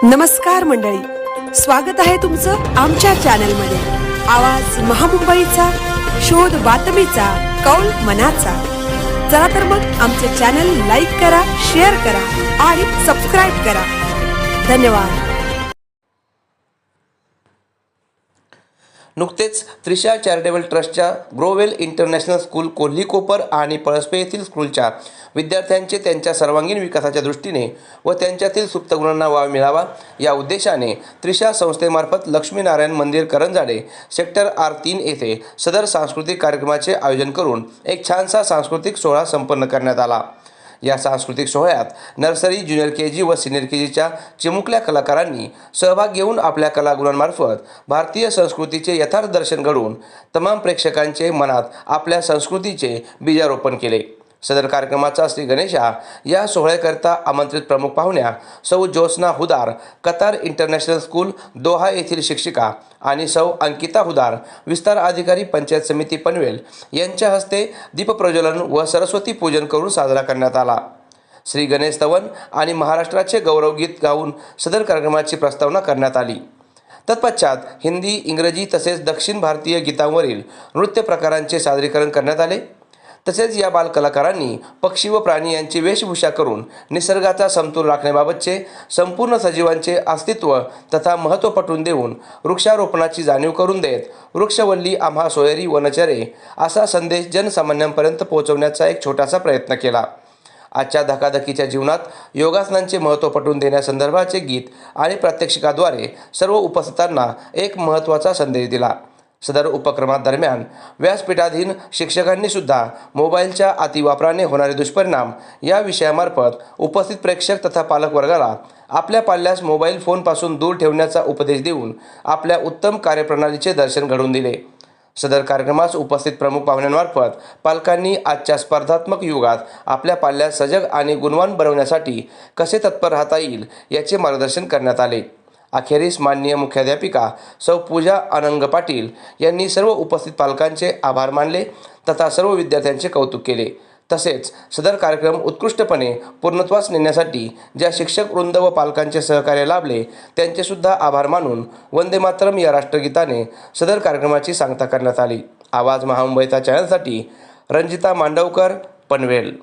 नमस्कार मंडळी, स्वागत आहे तुमचं आमच्या चॅनलमध्ये। आवाज महामुंबईचा, शोध बातमीचा, कौल मनाचा। चला तर मग आमचे चॅनल लाईक करा, शेअर करा आणि सबस्क्राइब करा। धन्यवाद। नुकतेच त्रिशा चॅरिटेबल ट्रस्टच्या ग्रोवेल इंटरनॅशनल स्कूल कोल्हीकोपर आणि पळसपे येथील स्कूलच्या विद्यार्थ्यांचे त्यांच्या सर्वांगीण विकासाच्या दृष्टीने व त्यांच्यातील सुप्त गुणांना वाव मिळावा या उद्देशाने त्रिशा संस्थेमार्फत लक्ष्मीनारायण मंदिर करंजाडे सेक्टर R3 येथे सदर सांस्कृतिक कार्यक्रमाचे आयोजन करून एक छानसा सांस्कृतिक सोहळा संपन्न करण्यात आला। या सांस्कृतिक सोहळ्यात नर्सरी, ज्युनियर KG व सिनियर KGच्या चिमुकल्या कलाकारांनी सहभाग घेऊन आपल्या कलागुणांमार्फत भारतीय संस्कृतीचे यथार्थ दर्शन घडवून तमाम प्रेक्षकांचे मनात आपल्या संस्कृतीचे बीजारोपण केले। सदर कार्यक्रमाचा श्री गणेशा या सोहळ्याकरता आमंत्रित प्रमुख पाहुण्या सौ Jyotsna Hudar, Qatar international school Doha येथील शिक्षिका आणि सौ अंकिता हुदार, विस्तार अधिकारी पंचायत समिती पनवेल यांच्या हस्ते दीपप्रज्वलन व सरस्वती पूजन करून साजरा करण्यात आला। श्री गणेश स्तवन आणि महाराष्ट्राचे गौरवगीत गाऊन सदर कार्यक्रमाची प्रस्तावना करण्यात आली। तत्पश्चात हिंदी, इंग्रजी तसेच दक्षिण भारतीय गीतांवरील नृत्य प्रकारांचे सादरीकरण करण्यात आले। तसेच या बालकलाकारांनी पक्षी व प्राणी यांची वेशभूषा करून निसर्गाचा समतोल राखण्याबाबतचे संपूर्ण सजीवांचे अस्तित्व तथा महत्त्व पटवून देऊन वृक्षारोपणाची जाणीव करून देत वृक्षवल्ली आम्हा सोयरी वनचरे असा संदेश जनसामान्यांपर्यंत पोहोचवण्याचा एक छोटासा प्रयत्न केला। आजच्या धकाधकीच्या जीवनात योगासनांचे महत्त्व पटवून देण्यासंदर्भाचे गीत आणि प्रात्यक्षिकाद्वारे सर्व उपस्थितांना एक महत्त्वाचा संदेश दिला। सदर उपक्रमादरम्यान व्यासपीठाधीन शिक्षकांनी सुद्धा मोबाईलच्या अतिवापराने होणारे दुष्परिणाम या विषयामार्फत उपस्थित प्रेक्षक तथा पालक वर्गाला आपल्या पाल्यास मोबाईल फोनपासून दूर ठेवण्याचा उपदेश देऊन आपल्या उत्तम कार्यप्रणालीचे दर्शन घडवून दिले। सदर कार्यक्रमास उपस्थित प्रमुख पाहुण्यांमार्फत पालकांनी आजच्या स्पर्धात्मक युगात आपल्या पाल्यास सजग आणि गुणवान बनवण्यासाठी कसे तत्पर राहता येईल याचे मार्गदर्शन करण्यात आले। अखेरीस माननीय मुख्याध्यापिका सौ पूजा अनंग पाटील यांनी सर्व उपस्थित पालकांचे आभार मानले तथा सर्व विद्यार्थ्यांचे कौतुक केले। तसेच सदर कार्यक्रम उत्कृष्टपणे पूर्णत्वास नेण्यासाठी ज्या शिक्षक वृंद व पालकांचे सहकार्य लाभले त्यांचे सुद्धा आभार मानून वंदे मातरम या राष्ट्रगीताने सदर कार्यक्रमाची सांगता करण्यात आली। आवाज महामुंबईचा चॅनलसाठी रंजिता मांडवकर, पनवेल।